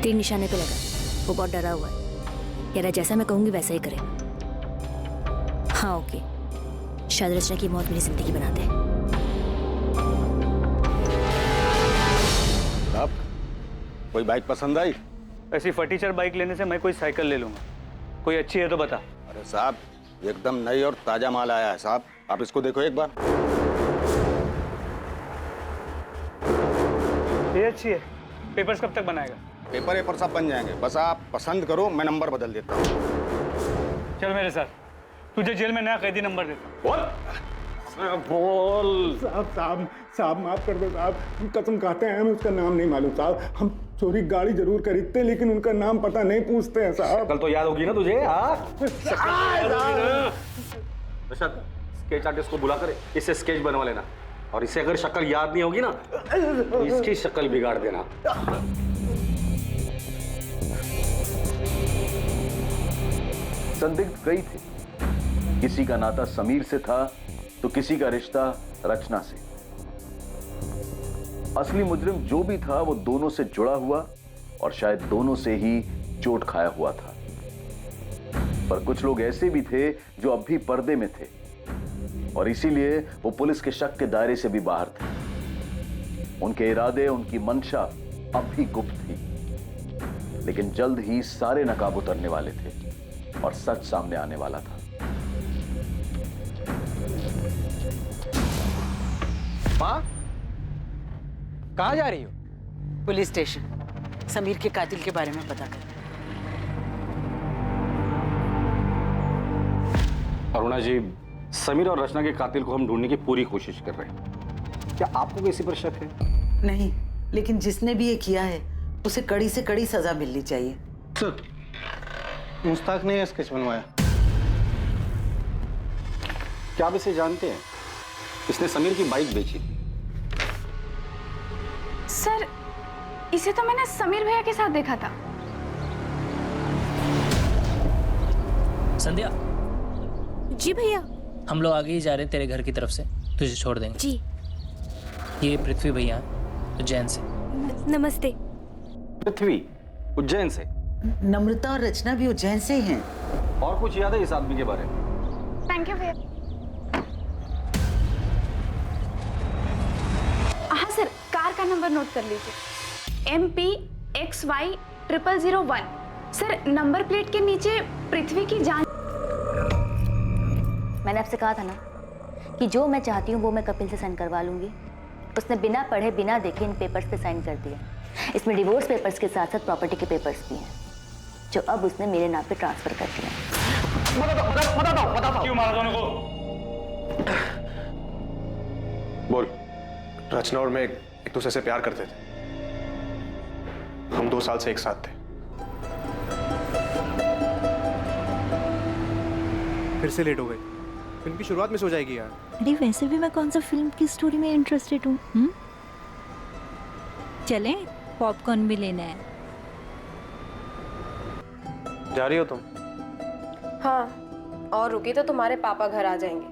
तीर निशाने पे लगा, वो बहुत डरा हुआ है। कह रहा जैसा मैं कहूंगी वैसा ही करेगा। हाँ ओके, शायद रचना की मौत मेरी जिंदगी बना दे। आप कोई बाइक पसंद आई? ऐसी फटीचर बाइक लेने से मैं कोई साइकिल ले लूंगा। कोई अच्छी है तो बता। अरे साहब, एकदम नई और ताजा माल आया है साहब, आप इसको देखो एक बार। ये अच्छी है। पेपर्स कब तक बनाएगा? पेपर सब बन जाएंगे, बस आप पसंद करो, मैं नंबर बदल देता हूँ। चल मेरे साथ, तुझे जेल में नया कैदी नंबर देता हूँ। बोल। साहब माफ कर दो साहब, हम कसम खाते हैं, हमें उसका नाम नहीं मालूम साहब। हम चोरी गाड़ी जरूर खरीदते हैं लेकिन उनका नाम पता नहीं पूछते हैं साहब। कल तो याद होगी ना तुझे? रशद, स्केच आर्टिस्ट को बुलाकर इससे स्केच बनवा लेना, और इसे अगर शक्ल याद नहीं होगी ना तो इसकी शक्ल बिगाड़ देना। संदिग्ध कई थे, किसी का नाता समीर से था तो किसी का रिश्ता रचना से। असली मुजरिम जो भी था वो दोनों से जुड़ा हुआ और शायद दोनों से ही चोट खाया हुआ था। पर कुछ लोग ऐसे भी थे जो अब भी पर्दे में थे और इसीलिए वो पुलिस के शक के दायरे से भी बाहर थे। उनके इरादे, उनकी मंशा अब भी गुप्त थी, लेकिन जल्द ही सारे नकाब उतरने वाले थे और सच सामने आने वाला था। माँ, कहाँ जा रही हो? पुलिस स्टेशन, समीर के कातिल के बारे में पता कर। अरुणा जी, समीर और रचना के कातिल को हम ढूंढने की पूरी कोशिश कर रहे हैं। क्या आपको किसी पर शक है? नहीं, लेकिन जिसने भी ये किया है उसे कड़ी से कड़ी सजा मिलनी चाहिए। सर, मुश्ताक ने यह स्केच बनवाया। क्या आप इसे जानते हैं? इसने समीर की बाइक बेची थी। सर, इसे तो मैंने समीर भैया के साथ देखा था। संध्या, जी भैया। हम लोग आगे ही जा रहे हैं तेरे घर की तरफ से, तुझे छोड़ देंगे। जी। ये पृथ्वी भैया उज्जैन से। नमस्ते। पृथ्वी उज्जैन से? नम्रता और रचना भी उज्जैन से ही हैं। और कुछ याद है इस आदमी के बारे में? थैंक यू भैया। हाँ सर, कार का नंबर नोट कर लीजिए, MPXY0001। सर, नंबर प्लेट के नीचे पृथ्वी की जान। मैंने आपसे कहा था ना कि जो मैं चाहती हूँ वो मैं कपिल से साइन करवा लूंगी। उसने बिना पढ़े बिना देखे इन पेपर्स पे साइन कर दिया। इसमें डिवोर्स पेपर्स के साथ साथ प्रॉपर्टी के पेपर्स भी हैं, जो अब उसने मेरे नाम पे ट्रांसफर कर दिया। क्यों मारा दोनों को? बोल। रचना और मैं एक दूसरे से प्यार करते थे। हम 2 साल से एक साथ थे। फिर से लेट हो गए। फिल्म की शुरुआत में सो जाएगी यार। अरे वैसे भी मैं कौन सा फिल्म की स्टोरी में इंटरेस्टेड हूँ। चलें, पॉपकॉर्न भी लेना है। जा रही हो तुम? हाँ, और रुकी तो तुम्हारे पापा घर आ जाएंगे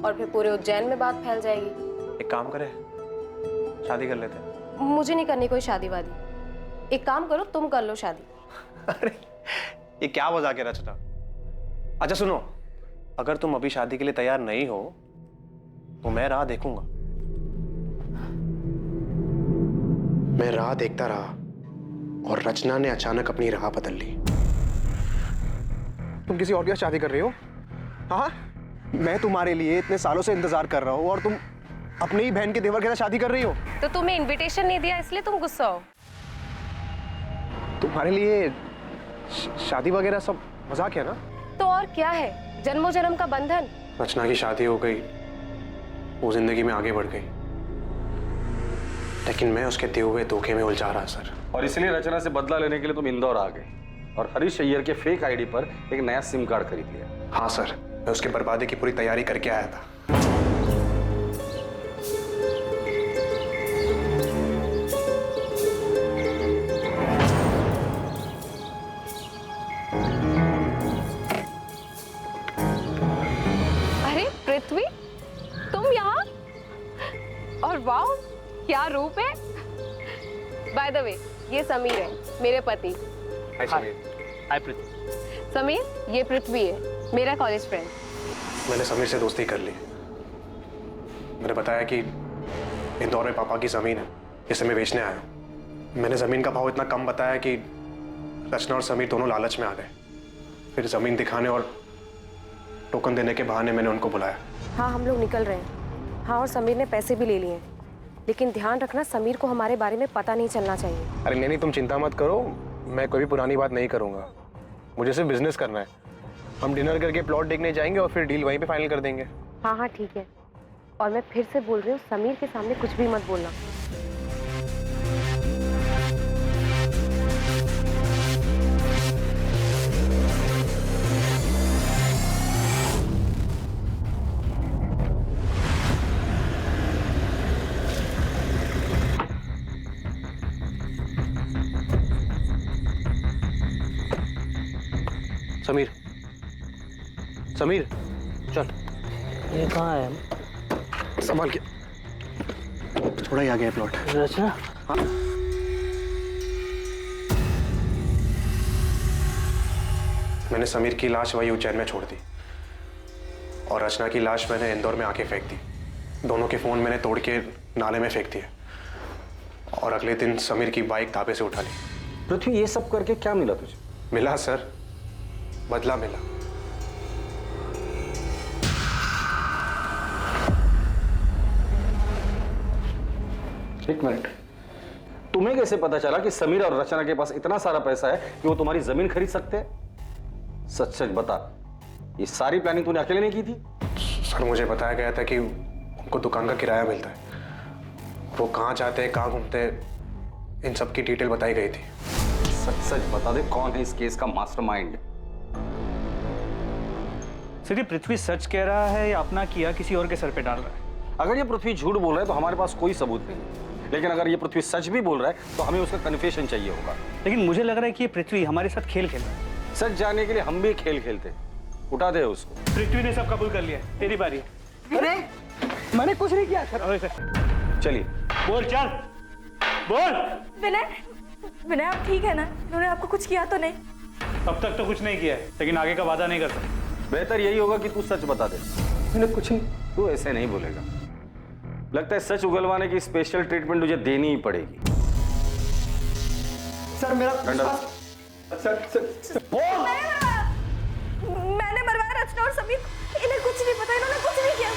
और फिर पूरे उज्जैन में बात फैल जाएगी। एक काम करें, शादी कर लेते हैं। मुझे नहीं करनी कोई शादी वादी। एक काम करो, तुम कर लो शादी। अरे ये क्या मजाक है रचना? अच्छा सुनो, अगर तुम अभी शादी के लिए तैयार नहीं हो तो मैं राह देखूंगा। मैं राह देखता रहा और रचना ने अचानक अपनी राह बदल ली। तुम किसी और के साथ शादी कर रही हो? हाँ, मैं तुम्हारे लिए इतने सालों से इंतजार कर रहा हूँ और तुम अपनी ही बहन के देवर के साथ शादी कर रही हो। तो तुम्हें इनविटेशन नहीं दिया इसलिए तुम गुस्सा हो? तुम्हारे लिए शादी वगैरह सब मजाक है ना? तो और क्या है, जन्मों जन्म का बंधन। रचना की शादी हो गई, वो जिंदगी में आगे बढ़ गई, लेकिन मैं उसके दिए हुए धोखे में उलझा रहा सर। और इसलिए रचना से बदला लेने के लिए तुम इंदौर आ गए और हरीश अय्यर के फेक आईडी पर एक नया सिम कार्ड खरीद लिया। हाँ सर, मैं उसके बर्बादी की पूरी तैयारी करके आया था। अरे पृथ्वी, तुम यहाँ? और वाह, क्या रूप है। बाय द वे, ये समीर है, मेरे पति। हाय समीर। हाय पृथ्वी। समीर, ये पृथ्वी है, मेरा कॉलेज फ्रेंड। मैंने समीर से दोस्ती कर ली। मैंने बताया कि इंदौर में पापा की जमीन है, इसे मैं बेचने आया हूँ। मैंने जमीन का भाव इतना कम बताया कि रचना और समीर दोनों लालच में आ गए। फिर जमीन दिखाने और टोकन देने के बहाने मैंने उनको बुलाया। हाँ, हम लोग निकल रहे हैं। हाँ, और समीर ने पैसे भी ले लिए हैं, लेकिन ध्यान रखना समीर को हमारे बारे में पता नहीं चलना चाहिए। अरे नहीं, तुम चिंता मत करो, मैं कोई भी पुरानी बात नहीं करूंगा। मुझे सिर्फ बिजनेस करना है। हम डिनर करके प्लॉट देखने जाएंगे और फिर डील वहीं पे फाइनल कर देंगे। हाँ हाँ ठीक है, और मैं फिर से बोल रही हूँ, समीर के सामने कुछ भी मत बोलना। समीर, समीर चल। ये कहाँ है? संभाल के, थोड़ा ही आ गया प्लॉट। रचना? हाँ। मैंने समीर की लाश वही उज्जैन में छोड़ दी और रचना की लाश मैंने इंदौर में आके फेंक दी। दोनों के फोन मैंने तोड़ के नाले में फेंक दिए और अगले दिन समीर की बाइक धाबे से उठा ली। पृथ्वी, ये सब करके क्या मिला तुझे? मिला सर, बदला मिला। एक मिनट, तुम्हें कैसे पता चला कि समीर और रचना के पास इतना सारा पैसा है कि वो तुम्हारी जमीन खरीद सकते हैं? सच सच बता, ये सारी प्लानिंग तूने अकेले नहीं की थी? सर, मुझे बताया गया था कि उनको दुकान का किराया मिलता है, वो कहाँ जाते हैं, कहाँ घूमते हैं, इन सब की डिटेल बताई गई थी। सच सच बता दे, कौन है इस केस का मास्टरमाइंड? सर, ये पृथ्वी सच कह रहा है या अपना किया किसी और के सर पे डाल रहा है? अगर ये पृथ्वी झूठ बोल रहा है तो हमारे पास कोई सबूत नहीं है, लेकिन अगर ये पृथ्वी सच भी बोल रहा है तो हमें उसका कन्फेशन चाहिए होगा। लेकिन मुझे लग रहा है कि ये पृथ्वी हमारे साथ खेल खेल रहा है। सच जानने के लिए हम भी खेल खेलते। उठा दे उसको। पृथ्वी ने सब कबूल कर लिया, तेरी बारी है। अरे मैंने कुछ नहीं किया सर। अरे सर, चलिए बोल, चल बोल। विनय, विनय आप ठीक है ना? उन्होंने आपको कुछ किया तो नहीं? अब तक तो कुछ नहीं किया है, लेकिन आगे का वादा नहीं कर सकता। बेहतर यही होगा कि तू सच बता दे। मैंने कुछ नहीं। तू ऐसे नहीं बोलेगा, लगता है सच उगलवाने की स्पेशल ट्रीटमेंट तुझे देनी ही पड़ेगी। सर मेरा सर, मैंने मरवाया रचना और समीर, इन्हें कुछ नहीं पता, इन्होंने कुछ नहीं किया।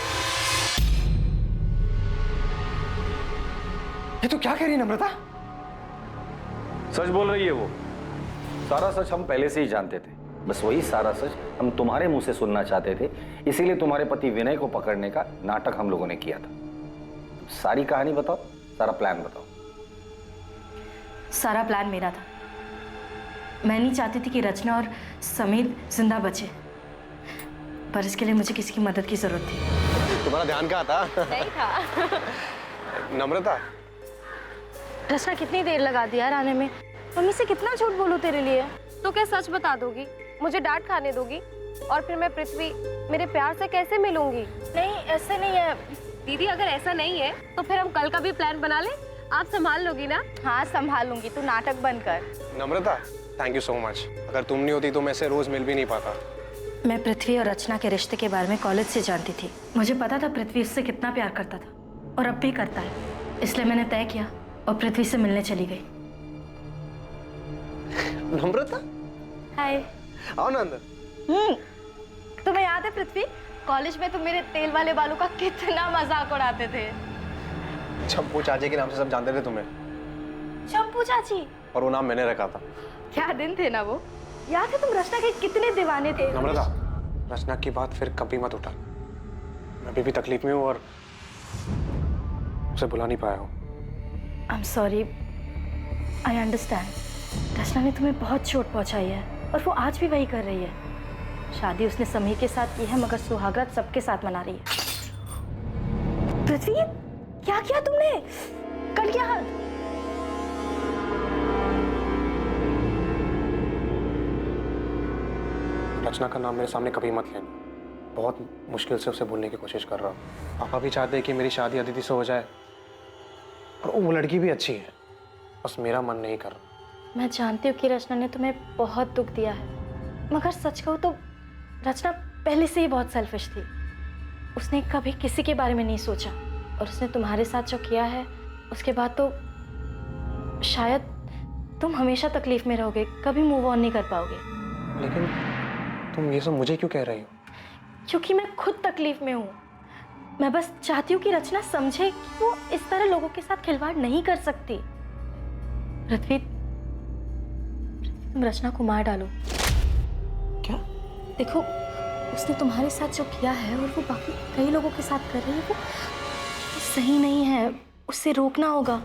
ये तो क्या कह रही है नम्रता? सच बोल रही है वो। सारा सच हम पहले से ही जानते थे, बस वही सारा सच हम तुम्हारे मुंह से सुनना चाहते थे, इसीलिए तुम्हारे पति विनय को पकड़ने का नाटक हम लोगों ने किया था। सारी कहानी बताओ, सारा प्लान बताओ। सारा प्लान मेरा था। मैं नहीं चाहती थी कि रचना और समीर जिंदा बचे, पर इसके लिए मुझे किसी की मदद की जरूरत थी। तुम्हारा ध्यान कहाँ था? नहीं था। नम्रता, रचना कितनी देर लगा दी यार आने में? मम्मी से कितना झूठ बोलूं तेरे लिए? तो क्या सच बता दोगी? मुझे डांट खाने दोगी? और फिर मैं पृथ्वी मेरे प्यार से कैसे मिलूंगी? नहीं, ऐसे नहीं है दीदी, अगर ऐसा नहीं है तो फिर हम कल का भी प्लान बना लें। आप संभाल लोगी ना? हाँ संभाल लूंगी, तू नाटक बंद कर। नम्रता, थैंक यू सो मच। अगर तुम नहीं होती तो मैं से रोज मिल भी नहीं पाता। मैं पृथ्वी और रचना के रिश्ते के बारे में कॉलेज से जानती थी। मुझे पता था पृथ्वी उससे कितना प्यार करता था और अब भी करता है, इसलिए मैंने तय किया और पृथ्वी से मिलने चली गई। नम्रता, हाय। आओ ना अंदर। तुम्हें याद है पृथ्वी, कॉलेज में तुम मेरे तेल वाले बालों का कितना मजाक उड़ाते थे? चंपू चाची के नाम से सब जानते थे तुम्हें। चंपू चाची? और वो नाम मैंने रखा था। क्या दिन थे ना वो। याद है तुम रचना के कितने दीवाने थे? नम्रता, रचना की बात फिर कभी मत उठा। मैं अभी भी तकलीफ में हूँ और उसे बुला नहीं पाया हूँ। I am sorry, I understand. Rachana ने तुम्हें बहुत चोट पहुंचाई है और वो आज भी वही कर रही है। शादी उसने समीर के साथ की है, मगर सुहागरात सबके साथ मना रही है। पृथ्वी, क्या किया तुमने? कल क्या हाथ? रचना का नाम मेरे सामने कभी मत लेना। बहुत मुश्किल से उसे बोलने की कोशिश कर रहा हूँ। पापा भी चाहते हैं कि मेरी शादी अदिति से हो जाए और वो लड़की भी अच्छी है, बस मेरा मन नहीं कर रहा। मैं जानती हूँ कि रचना ने तुम्हें बहुत दुख दिया है, मगर सच कहूँ तो रचना पहले से ही बहुत सेल्फिश थी। उसने कभी किसी के बारे में नहीं सोचा, और उसने तुम्हारे साथ जो किया है उसके बाद तो शायद तुम हमेशा तकलीफ में रहोगे, कभी मूव ऑन नहीं कर पाओगे। लेकिन तुम ये सब मुझे क्यों कह रही हो? क्योंकि मैं खुद तकलीफ में हूँ। मैं बस चाहती हूँ कि रचना समझे कि वो इस तरह लोगों के साथ खिलवाड़ नहीं कर सकती। पृथ्वी, तुम रचना को मार डालो। क्या? देखो, उसने तुम्हारे साथ जो किया है और वो बाकी कई लोगों के साथ कर रही है, वो सही नहीं है। उससे रोकना होगा।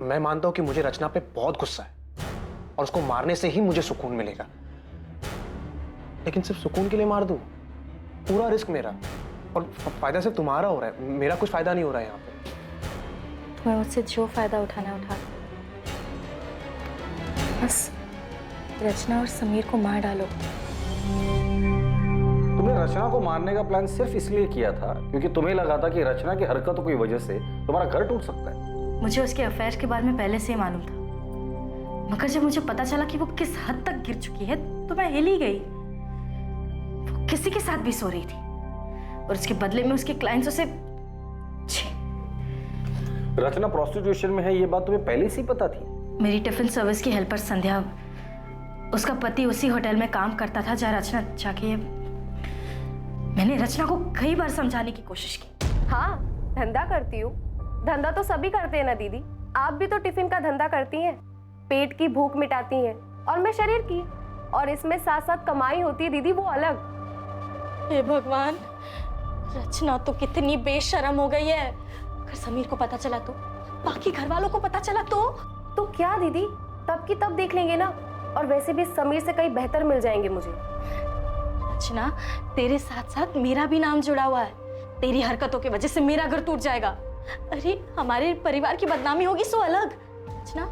मैं मानता हूँ कि मुझे रचना पे बहुत गुस्सा है और उसको मारने से ही मुझे सुकून मिलेगा, लेकिन सिर्फ सुकून के लिए मार दूं? पूरा रिस्क मेरा, और फायदा सिर्फ तुम्हारा हो रहा है, मेरा कुछ फायदा नहीं हो रहा है यहाँ पे। तुम्हें मुझसे जो फायदा उठाना है उठा लो, बस रचना और समीर को मार डालो। तुमने रचना को मारने का प्लान सिर्फ इसलिए किया था क्योंकि तुम्हें लगा था कि रचना की हरकतों की वजह से तुम्हारा घर टूट सकता है। मुझे उसके अफेयर के बारे में पहले से ही मालूम था, मगर जब मुझे पता चला कि वो किस हद तक गिर चुकी है तो मैं हिल ही गई। वो किसी के साथ भी सो रही थी और उसके बदले में उसके क्लाइंट्स उसे रचना प्रोस्टिट्यूशन में है, ये बात तुम्हें पहले से ही पता थी? मेरी टिफिन सर्विस की हेल्पर संध्या, उसका पति उसी होटल में काम करता था जहाँ रचना जाके। मैंने रचना को कई बार समझाने की कोशिश की। हाँ, धंधा करती हूँ। धंधा तो सभी करते हैं ना दीदी, आप भी तो टिफिन का धंधा करती हैं। पेट की भूख मिटाती हैं और मैं शरीर की, और इसमें साथ साथ कमाई होती है दीदी, वो अलग। हे भगवान, रचना तो कितनी बेशर्म हो गई है। अगर समीर को पता चला तो, बाकी घर वालों को पता चला तो क्या दीदी, तब की तब देख लेंगे ना, और वैसे भी समीर से कहीं बेहतर मिल जाएंगे मुझे। रचना, तेरे साथ साथ मेरा भी नाम जुड़ा हुआ है। तेरी हरकतों की वजह से मेरा घर टूट जाएगा। अरे हमारे परिवार की बदनामी होगी सो अलग। रचना,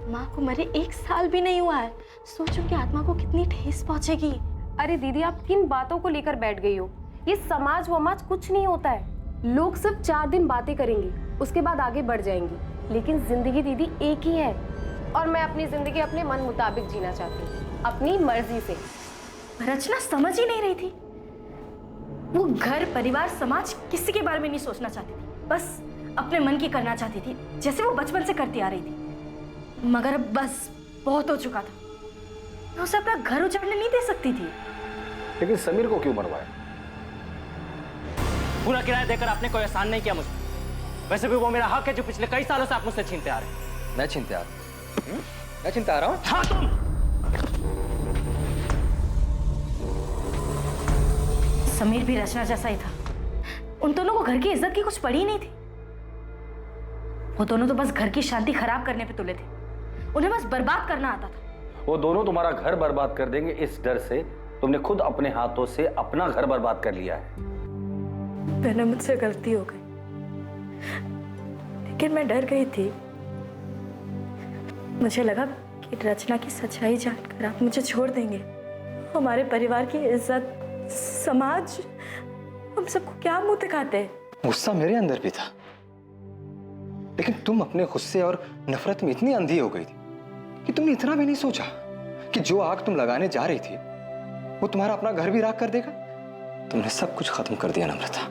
माँ को मरे 1 साल भी नहीं हुआ है, सोचो कि आत्मा को कितनी ठेस पहुंचेगी। अरे दीदी, आप किन बातों को लेकर बैठ गई हो? ये समाज वमाज कुछ नहीं होता है। लोग सिर्फ 4 दिन बातें करेंगे, उसके बाद आगे बढ़ जाएंगे, लेकिन जिंदगी दीदी एक ही है, और मैं अपनी जिंदगी अपने मन मुताबिक जीना चाहती हूँ, अपनी मर्जी से। रचना समझ ही नहीं रही थी। वो घर, परिवार, समाज किसी के बारे में नहीं सोचना चाहती थी, बस अपने मन की करना चाहती थी, जैसे वो बचपन से करती आ रही थी। मगर अब बस बहुत हो चुका था। मैं उसे अपना घर उजाड़ने नहीं दे सकती थी। लेकिन समीर को क्यों मरवाया? पूरा किराया देकर आपने कोई एहसान नहीं किया मुझे। वैसे भी वो मेरा हक है जो पिछले कई सालों से आप मुझसे छीनते आ रहे हैं। मैं छीनते आ रहा हूँ? मैं छीनते आ रहा हूँ? हाँ, तुम। समीर भी रचना जैसा ही था। उन दोनों को घर की इज्जत की कुछ पड़ी ही नहीं थी। वो दोनों तो बस घर की शांति खराब करने पे तुले थे। उन्हें बस बर्बाद करना आता था। वो दोनों तुम्हारा घर बर्बाद कर देंगे, इस डर से तुमने खुद अपने हाथों से अपना घर बर्बाद कर लिया है। मैंने, मुझसे गलती हो गई, लेकिन मैं डर गई थी। मुझे लगा कि रचना की सच्चाई जानकर आप मुझे छोड़ देंगे। हमारे परिवार की इज्जत, समाज, हम सबको क्या मुंह दिखाते। गुस्सा मेरे अंदर भी था, लेकिन तुम अपने गुस्से और नफरत में इतनी अंधी हो गई थी कि तुमने इतना भी नहीं सोचा कि जो आग तुम लगाने जा रही थी वो तुम्हारा अपना घर भी राख कर देगा। तुमने सब कुछ खत्म कर दिया नम्रता।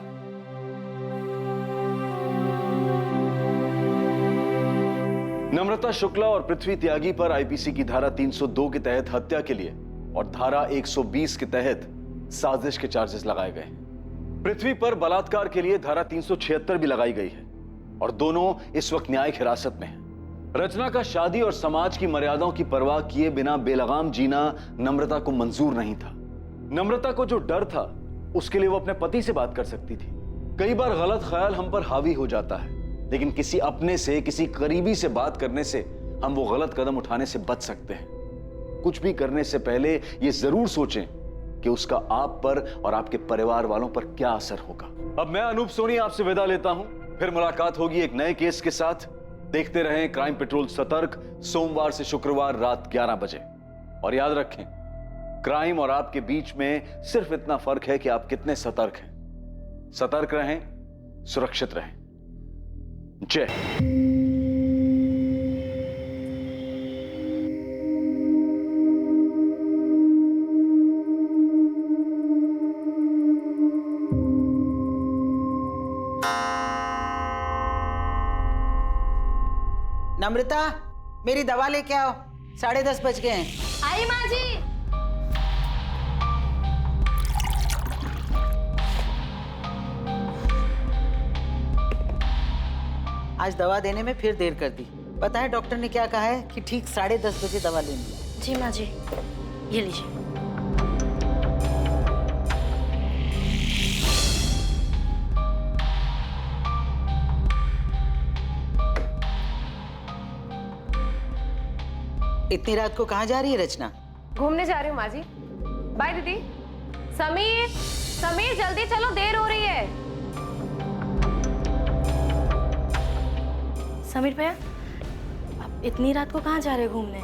नम्रता शुक्ला और पृथ्वी त्यागी पर आईपीसी की धारा 302 के तहत हत्या के लिए और धारा 120 के तहत साजिश के चार्जेस लगाए गए। पृथ्वी पर बलात्कार के लिए धारा 376 भी लगाई गई है और दोनों इस वक्त न्यायिक हिरासत में हैं। रचना का शादी और समाज की मर्यादाओं की परवाह किए बिना बेलगाम जीना नम्रता को मंजूर नहीं था। नम्रता को जो डर था उसके लिए वो अपने पति से बात कर सकती थी। कई बार गलत ख्याल हम पर हावी हो जाता है, लेकिन किसी अपने से, किसी करीबी से बात करने से हम वो गलत कदम उठाने से बच सकते हैं। कुछ भी करने से पहले ये जरूर सोचें कि उसका आप पर और आपके परिवार वालों पर क्या असर होगा। अब मैं अनूप सोनी आपसे विदा लेता हूं, फिर मुलाकात होगी एक नए केस के साथ। देखते रहें क्राइम पेट्रोल सतर्क, सोमवार से शुक्रवार रात 11 बजे। और याद रखें, क्राइम और आपके बीच में सिर्फ इतना फर्क है कि आप कितने सतर्क हैं। सतर्क रहें, सुरक्षित रहें। जय। अमृता, मेरी दवा लेके आओ, 10:30 बज गए हैं। आई माँ जी। आज दवा देने में फिर देर कर दी। पता है डॉक्टर ने क्या कहा है कि ठीक 10:30 बजे दवा लेनी है। जी माँ जी, ये लीजिए। इतनी रात को कहाँ जा रही है रचना? घूमने जा रही हूँ माँ जी। बाय दीदी। समीर, समीर जल्दी चलो, देर हो रही है। समीर भैया, आप इतनी रात को कहाँ जा रहे हो घूमने?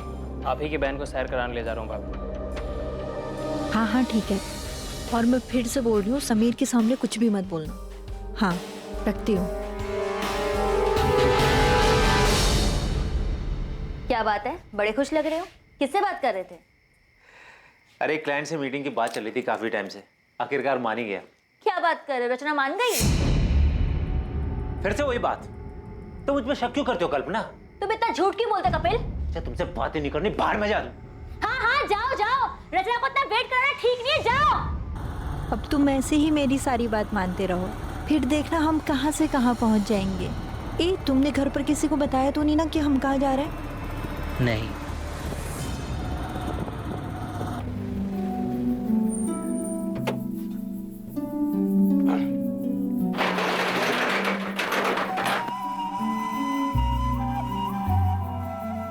आप ही की बहन को सैर कराने ले जा रहा हूँ बाबू। हाँ हाँ ठीक है, और मैं फिर से बोल रही हूँ, समीर के सामने कुछ भी मत बोलना। हाँ, रखती हूँ। क्या बात है, बड़े खुश लग रहे हो? किससे बात कर रहे थे? अरे क्लाइंट से मीटिंग की बात चल रही थी काफी टाइम से, आखिरकार मान ही गया। क्या बात कर रहे हो, रचना मान गई? फिर से वही बात, तो मुझ पर शक क्यों करते हो कल्पना? तुम इतना झूठ क्यों बोलते कपिल? अच्छा तुमसे बातें नहीं करनी, बाहर में जा दूं। हाँ हाँ जाओ जाओ, रचना को इतना वेट करना ठीक नहीं है, जाओ। अब तुम ऐसे ही मेरी सारी बात मानते रहो, फिर देखना हम कहाँ से कहाँ पहुँच जाएंगे। तुमने घर पर किसी को बताया तो नहीं ना कि हम कहाँ जा रहे हैं? नहीं।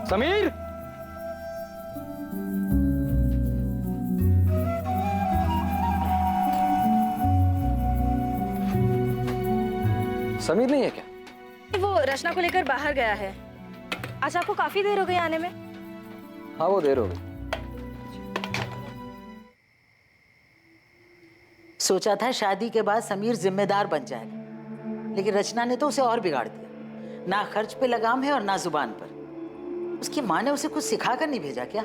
समीर, समीर नहीं है क्या? वो रचना को लेकर बाहर गया है। आज आपको काफी देर हो गई आने में। हाँ वो देर हो गई। सोचा था शादी के बाद समीर जिम्मेदार बन जाएगा, लेकिन रचना ने तो उसे और बिगाड़ दिया। ना खर्च पे लगाम है और ना जुबान पर। उसकी माँ ने उसे कुछ सिखा कर नहीं भेजा क्या?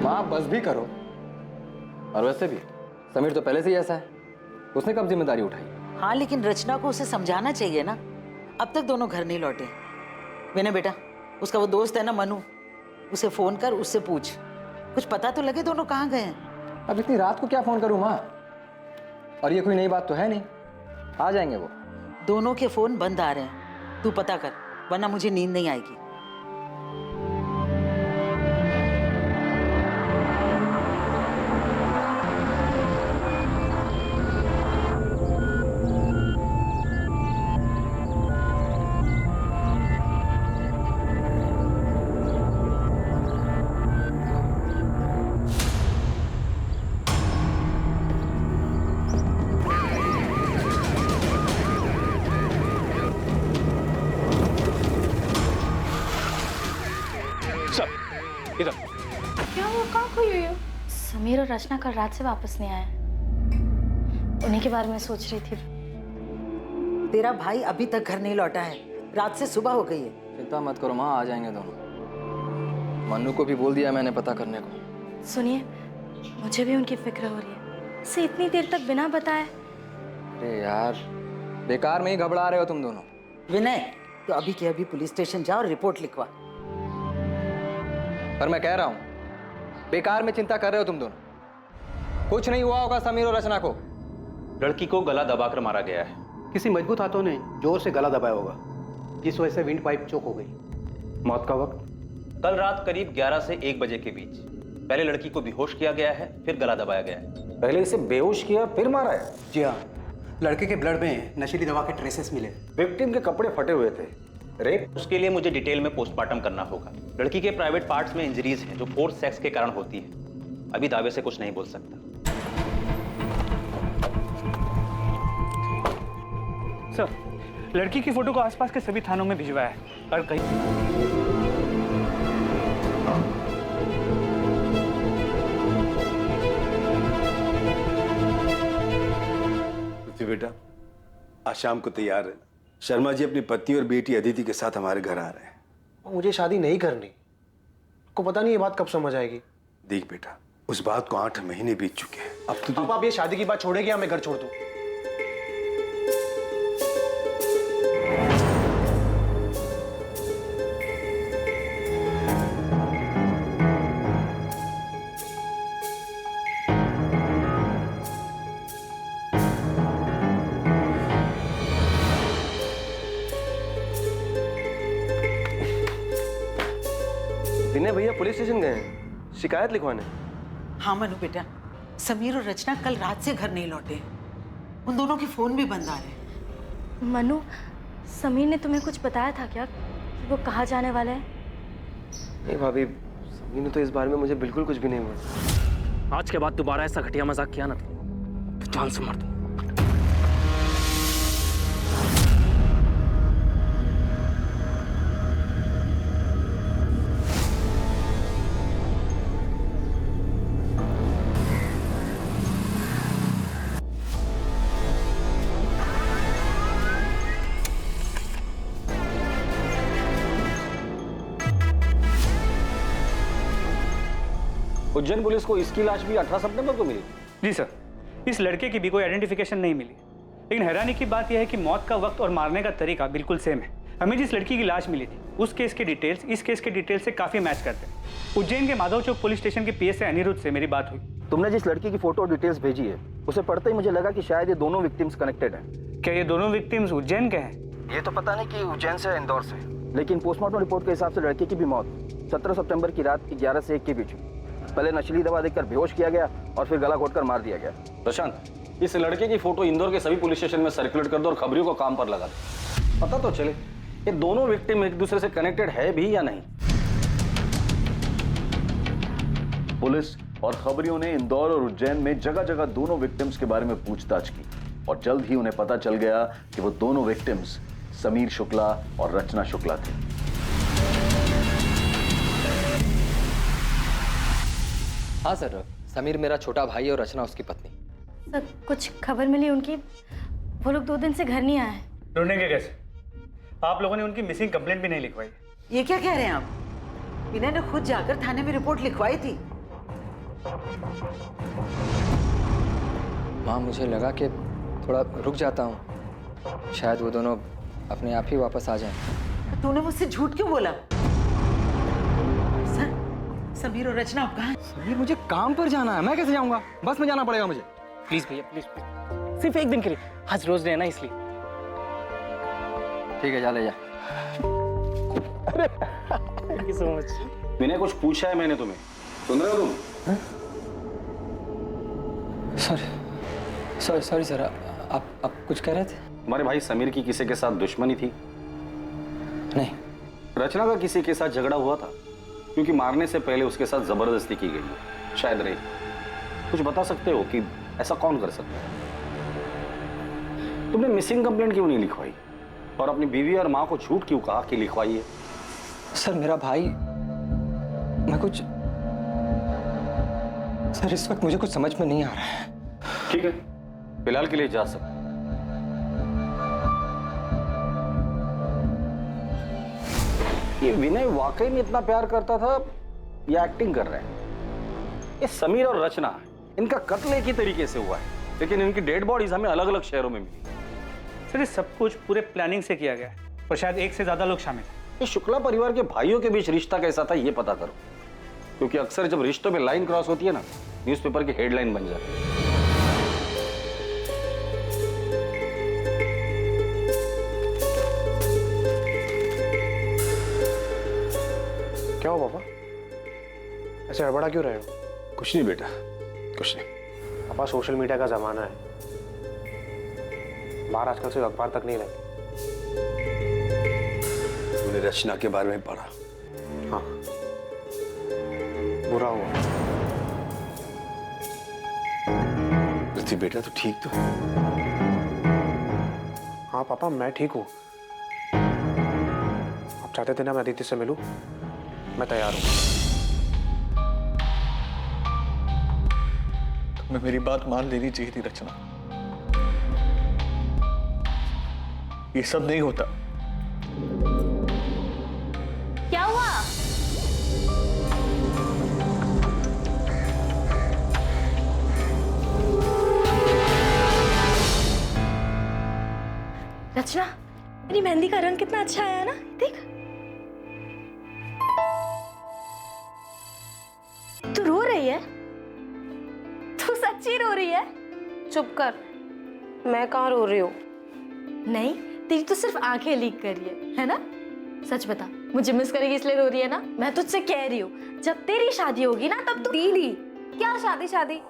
माँ बस भी करो। और वैसे भी समीर तो पहले से ही ऐसा है, उसने कब जिम्मेदारी उठाई? हाँ लेकिन रचना को उसे समझाना चाहिए ना। अब तक दोनों घर नहीं लौटे। विनय बेटा, उसका वो दोस्त है ना मनु, उसे फोन कर, उससे पूछ, कुछ पता तो लगे दोनों कहाँ गए हैं। अब इतनी रात को क्या फोन करूं माँ? और ये कोई नई बात तो है नहीं, आ जाएंगे वो। दोनों के फोन बंद आ रहे हैं, तू पता कर, वरना मुझे नींद नहीं आएगी। इधर। क्या हुआ, कहाँ खोई हुई हो? समीर और रचना कल रात से वापस नहीं आए। उन्हीं के बारे में सोच रही थी। तेरा भाई अभी तक घर नहीं लौटा है, रात से सुबह हो गई है। चिंता मत करो माँ, आ जाएंगे दोनों। मन्नू को भी बोल दिया मैंने पता करने को। सुनिए, मुझे भी उनकी फिक्र हो रही है। इसे इतनी देर तक बिना बताए। अरे यार, बेकार में ही घबरा रहे हो तुम दोनों। विनय, तो अभी के अभी पुलिस स्टेशन जाओ और रिपोर्ट लिखवा। पर मैं कह रहा हूं, बेकार में चिंता कर रहे हो तुम दोनों। कुछ नहीं हुआ होगा समीर और रचना को। लड़की को गला दबाकर मारा गया है। किसी मजबूत हाथों ने जोर से गला दबाया होगा, जिस वजह से विंड पाइप चोक हो गई। मौत का वक्त कल रात करीब 11 से 1 बजे के बीच। पहले लड़की को बेहोश किया गया है, फिर गला दबाया गया है। पहले इसे बेहोश किया फिर मारा है? जी हाँ, लड़के के ब्लड में नशीली दवा के ट्रेसेस मिले। विक्टिम के कपड़े फटे हुए थे। रेप? उसके लिए मुझे डिटेल में पोस्टमार्टम करना होगा। लड़की के प्राइवेट पार्ट्स में इंजरीज हैं जो फोर्स सेक्स के कारण होती है। अभी दावे से कुछ नहीं बोल सकता। सर, लड़की की फोटो को आसपास के सभी थानों में भिजवाया है और कहीं बेटा, आज शाम को तैयार है। शर्मा जी अपनी पत्नी और बेटी अदिति के साथ हमारे घर आ रहे हैं। मुझे शादी नहीं करनी। को पता नहीं ये बात कब समझ आएगी। देख बेटा, उस बात को 8 महीने बीत चुके हैं। अब तो अब आप ये शादी की बात छोड़ेगी या मैं घर छोड़ दूं? विनय भैया पुलिस स्टेशन गए हैं शिकायत लिखवाने। हाँ मनु बेटा, समीर और रचना कल रात से घर नहीं लौटे। उन दोनों के फोन भी बंद आ रहे हैं। मनु, समीर ने तुम्हें कुछ बताया था क्या कि वो कहाँ जाने वाला है? नहीं भाभी, समीर ने तो इस बारे में मुझे बिल्कुल कुछ भी नहीं हुआ। आज के बाद दोबारा ऐसा घटिया मजाक किया ना तो जान से मार दूं। उज्जैन पुलिस को इसकी लाश भी 18 सितंबर को मिली। जी सर, इस लड़के की भी कोई आइडेंटिफिकेशन नहीं मिली, लेकिन हैरानी की बात यह है कि मौत का वक्त और मारने का तरीका बिल्कुल सेम है। हमें जिस लड़की की लाश मिली थी उस केस के डिटेल्स इस केस के डिटेल्स से काफी मैच करते हैं। उज्जैन के माधव चौक पुलिस स्टेशन के पीएसआई अनिरुद्ध से मेरी बात हुई। तुमने जिस लड़की की फोटो और डिटेल्स भेजी है उसे पढ़ते ही मुझे लगा कि शायद ये दोनों विक्टिम्स कनेक्टेड हैं। क्या ये दोनों विक्टिम्स उज्जैन के हैं? ये तो पता नहीं कि उज्जैन से इंदौर से, लेकिन पोस्टमार्टम रिपोर्ट के हिसाब से लड़के की भी मौत 17 सितंबर की रात 11 से 1 के बीच हुई। पहले नशीली दवा देकर बेहोश किया गया और फिर गला घोटकर मार दिया गया। प्रशांत, इस लड़के की फोटो इंदौर के सभी पुलिस स्टेशन में सर्कुलेट कर दो और खबरियों को काम पर लगा दो। पता तो चले ये दोनों विक्टिम एक दूसरे से कनेक्टेड है भी या नहीं। पुलिस और खबरियों ने इंदौर और उज्जैन में जगह जगह दोनों विक्टिम्स के बारे में पूछताछ की और जल्द ही उन्हें पता चल गया कि वो दोनों विक्टिम्स समीर शुक्ला और रचना शुक्ला थे। हाँ सर, समीर मेरा छोटा भाई और रचना उसकी पत्नी। सर, कुछ खबर मिली उनकी? वो लोग 2 दिन से घर नहीं आए हैं। ढूंढेंगे कैसे? आप लोगों ने उनकी मिसिंग कंप्लेंट भी नहीं लिखवाई। ये क्या कह रहे हैं आप? विनय ने खुद जाकर थाने में रिपोर्ट लिखवाई थी। माँ, मुझे लगा कि थोड़ा रुक जाता हूँ, शायद वो दोनों अपने आप ही वापस आ जाएं। तूने मुझसे झूठ क्यों बोला? सर, समीर और रचना आप कहाँ? समीर, मुझे काम पर जाना है। मैं कैसे जाऊंगा? बस में जाना पड़ेगा मुझे। प्लीज भैया, प्लीज प्लीज, सिर्फ एक दिन के लिए, आज रोज रहना इसलिए। ठीक है, जा ले जा। Thank you so much. Vinay, कुछ पूछा है मैंने तुम्हें, सुन रहे हो तुम? सॉरी सर, आप कुछ कह रहे थे? हमारे भाई समीर की किसी के साथ दुश्मनी थी? नहीं। रचना का किसी के साथ झगड़ा हुआ था? क्योंकि मारने से पहले उसके साथ जबरदस्ती की गई है, शायद रही। कुछ बता सकते हो कि ऐसा कौन कर सकता है? तुमने मिसिंग कंप्लेंट क्यों नहीं लिखवाई और अपनी बीवी और माँ को झूठ क्यों कहा कि लिखवाई है? सर, मेरा भाई, मैं कुछ, सर इस वक्त मुझे कुछ समझ में नहीं आ रहा है। ठीक है, फिलहाल के लिए जा सकते। ये विनय वाकई में इतना प्यार करता था या एक्टिंग कर रहे हैं? ये समीर और रचना, इनका कत्ल एक ही तरीके से हुआ है, लेकिन इनकी डेड बॉडीज हमें अलग अलग शहरों में मिली। सर, ये सब कुछ पूरे प्लानिंग से किया गया है और शायद 1 से ज्यादा लोग शामिल हैं। इस शुक्ला परिवार के भाइयों के बीच रिश्ता कैसा था ये पता करो, क्योंकि अक्सर जब रिश्तों में लाइन क्रॉस होती है ना, न्यूज़पेपर की हेडलाइन बन जाती है। क्या हो पापा, ऐसे हड़बड़ा क्यों रहे हो? कुछ नहीं बेटा, कुछ नहीं। पापा, सोशल मीडिया का जमाना है, बाहर आजकल सिर्फ अखबार तक नहीं रहती। तूने रचना के बारे में पढ़ा? हाँ, बुरा हुआ। पृथ्वी बेटा, तू ठीक तो? हाँ पापा, मैं ठीक हूँ। आप चाहते थे ना मैं अदिति से मिलूं? मैं तैयार हूँ। तुम्हें मेरी बात मान लेनी चाहिए थी रचना। ये सब नहीं होता। क्या हुआ? रचना, मेरी मेहंदी का रंग कितना अच्छा आया है ना? देख। तू रो रही है? तू सच्ची रो रही है? चुप कर, मैं कहाँ रो रही हूँ? नहीं, तेरी तो सिर्फ आंखें लीक कर रही है ना? सच बता, मुझे मिस करेगी इसलिए रो रही है ना? मैं तुझसे कह रही हूँ, जब तेरी शादी होगी ना तब तू। दीदी क्या शादी शादी?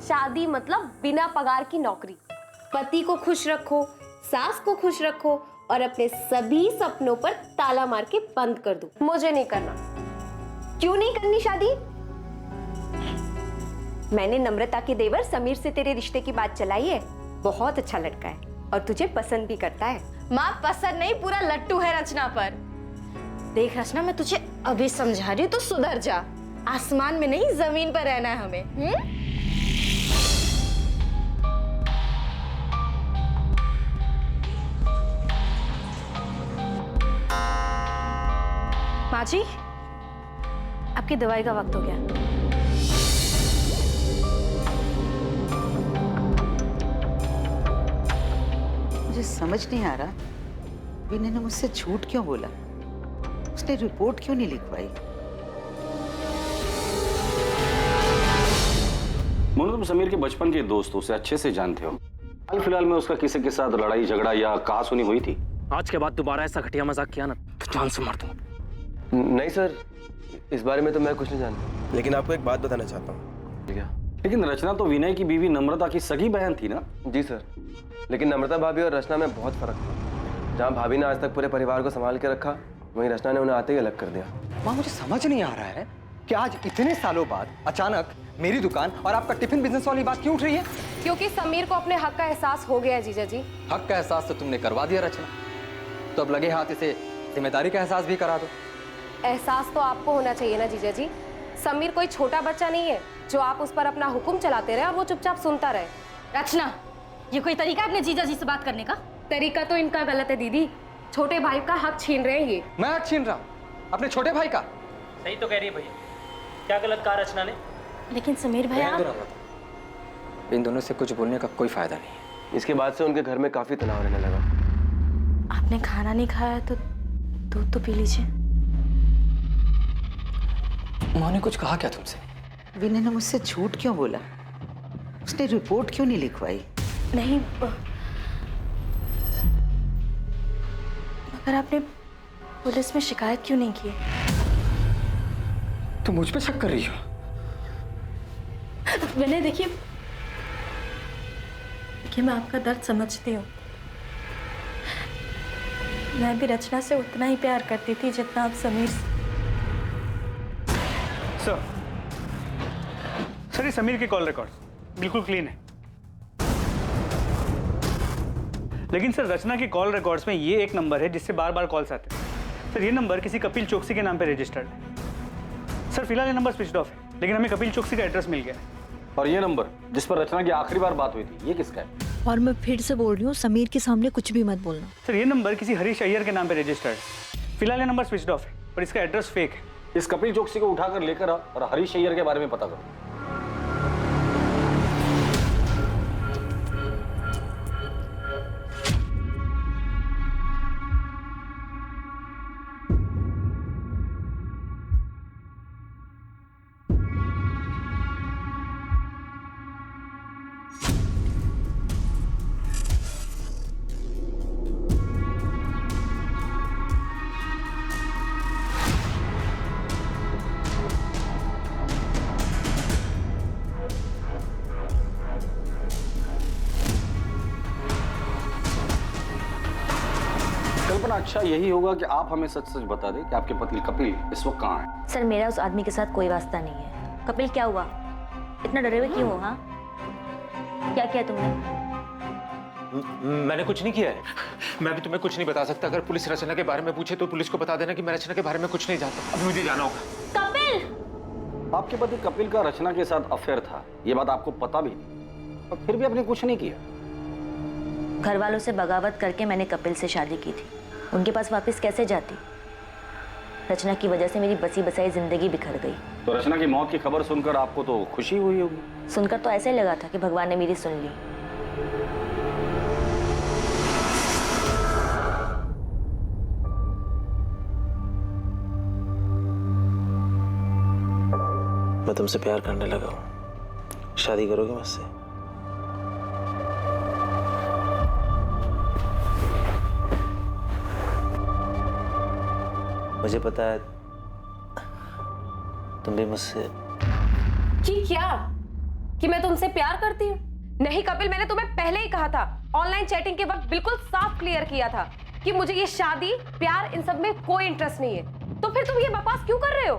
शादी मतलब बिना पगार की नौकरी। पति को खुश रखो, सास को खुश रखो और अपने सभी सपनों पर ताला मार के बंद कर दो। मुझे नहीं करना। क्यों नहीं करनी शादी? मैंने नम्रता के देवर समीर से तेरे रिश्ते की बात चलाई है। बहुत अच्छा लड़का है और तुझे पसंद भी करता है। माँ पसंद नहीं, पूरा लट्टू है रचना पर। देख रचना, मैं तुझे अभी समझा रही हूँ तो सुधर जा। आसमान में नहीं, जमीन पर रहना है हमें। माँ जी, आपकी दवाई का वक्त हो गया। मुझे समझ नहीं आ रहा, विनय ने मुझसे झूठ क्यों बोला? उसने रिपोर्ट क्यों नहीं लिखवाई? मोनू, तुम समीर के बचपन के दोस्त हो, उसे अच्छे से जानते हो। हाल फिलहाल में उसका किसी के साथ लड़ाई झगड़ा या कहासुनी हुई थी? आज के बाद दोबारा ऐसा घटिया मजाक किया ना तो जान से मार दूंगा। नहीं सर, इस बारे में तो मैं कुछ नहीं जानता। लेकिन आपको एक बात बताना चाहता हूँ। क्या? लेकिन रचना तो विनय की बीवी नम्रता की सगी बहन थी ना? जी सर, लेकिन नम्रता भाभी और रचना में बहुत फर्क था। जहाँ भाभी ने आज तक पूरे परिवार को संभाल के रखा, वहीं रचना ने उन्हें आते ही अलग कर दिया। माँ, मुझे समझ नहीं आ रहा है कि आज इतने सालों बाद अचानक मेरी दुकान और आपका टिफिन बिजनेस वाली बात क्यों उठ रही है? क्योंकि समीर को अपने हक का एहसास हो गया है जीजा जी। हक का एहसास तो तुमने करवा दिया रचना, तो अब लगे हाथ इसे जिम्मेदारी का एहसास भी करा दो। एहसास तो आपको होना चाहिए ना जीजा जी। समीर कोई छोटा बच्चा नहीं है जो आप उस पर अपना हुक्म चलाते रहे और वो चुपचाप सुनता रहे। रचना, ये कोई तरीका है अपने जीजा जी से बात करने का? तरीका तो इनका गलत है दीदी। छोटे भाई का हक छीन रहे हैं ये। मैं हक छीन रहा हूँ अपने छोटे भाई का? सही तो कह रही है भैया, क्या गलत कहा रचना ने? लेकिन समीर भैया, इन दोनों से कुछ बोलने का कोई फायदा नहीं है। इसके बाद से उनके घर में काफी तनाव रहने लगा। आपने खाना नहीं खाया तो दूध तो पी लीजिए। माँ ने कुछ कहा क्या तुमसे? विनय ने मुझसे झूठ क्यों बोला? उसने रिपोर्ट क्यों नहीं लिखवाई? नहीं, मगर आपने पुलिस में शिकायत क्यों नहीं की? तुम मुझ पे शक कर रही हो? विनय, देखिए मैं आपका दर्द समझती हूँ। मैं भी रचना से उतना ही प्यार करती थी जितना आप समीर से। सर, ये समीर के कॉल रिकॉर्ड्स बिल्कुल क्लीन है। लेकिन सर, रचना के कॉल रिकॉर्ड्स में ये एक नंबर है जिससे बार बार कॉल्स आते हैं। सर, ये नंबर किसी कपिल चोकसी के नाम पे रजिस्टर्ड है। सर, फिलहाल ये नंबर स्विच्ड ऑफ है, लेकिन हमें कपिल चोकसी का एड्रेस मिल गया है। और ये नंबर जिस पर रचना की आखिरी बार बात हुई थी, ये किसका है? और मैं फिर से बोल रही हूँ, समीर के सामने कुछ भी मत बोलना। सर, ये नंबर किसी हरीश अय्यर के नाम पे रजिस्टर्ड है। फिलहाल ये नंबर स्विच्ड ऑफ है और इसका एड्रेस फेक है। इस कपिल चोकसी को उठाकर लेकर आओ और हरीश अय्यर के बारे में पता करो। कल्पना, अच्छा यही होगा कि आप हमें सच सच बता दें कि आपके पति कपिल इस वक्त कहाँ है? सर, मेरा उस आदमी के साथ कोई वास्ता नहीं है। कपिल, क्या हुआ? इतना डरे हुए क्यों हो? हाँ, क्या किया तुमने? मैंने कुछ नहीं किया है। मैं भी तुम्हें कुछ नहीं बता सकता। अगर पुलिस रचना के बारे में पूछे तो पुलिस को बता देना कि मैं रचना के बारे में कुछ नहीं जानता। अब मुझे जाना होगा। कपिल! आपके पति कपिल का रचना के साथ अफेयर था, ये बात आपको पता भी थी, और फिर भी आपने कुछ नहीं किया। घर वालों से बगावत करके मैंने कपिल से शादी की थी। उनके पास वापस कैसे जाती? रचना की वजह से मेरी बसी बसाई जिंदगी बिखर गई। तो रचना की मौत की खबर सुनकर आपको तो खुशी हुई होगी? सुनकर तो ऐसे लगा था कि भगवान ने मेरी सुन ली। मैं तुमसे प्यार करने लगा हूँ। शादी करोगे मुझसे? मुझे पता है तुम भी मुझसे कि क्या? कि मैं तुमसे प्यार करती हूँ? नहीं कपिल, मैंने तुम्हें पहले ही कहा था, ऑनलाइन चैटिंग के वक्त बिल्कुल साफ क्लियर किया था कि मुझे ये शादी, प्यार, इन सब में कोई इंटरेस्ट नहीं है। तो फिर तुम ये बकवास क्यों कर रहे हो?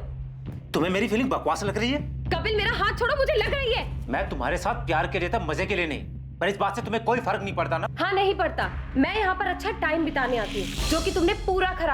तुम्हें मेरी फीलिंग बकवास लग रही है? कपिल मेरा हाथ छोड़ो, मुझे लग रही है। मैं तुम्हारे साथ प्यार के लिए था, मजे के लिए नहीं। पर इस बात से तुम्हें कोई फर्क नहीं पड़ता ना? हाँ नहीं पड़ता। मैं यहाँ पर अच्छा टाइम बिताने आती हूँ, जो कि तुमने पूरा खराब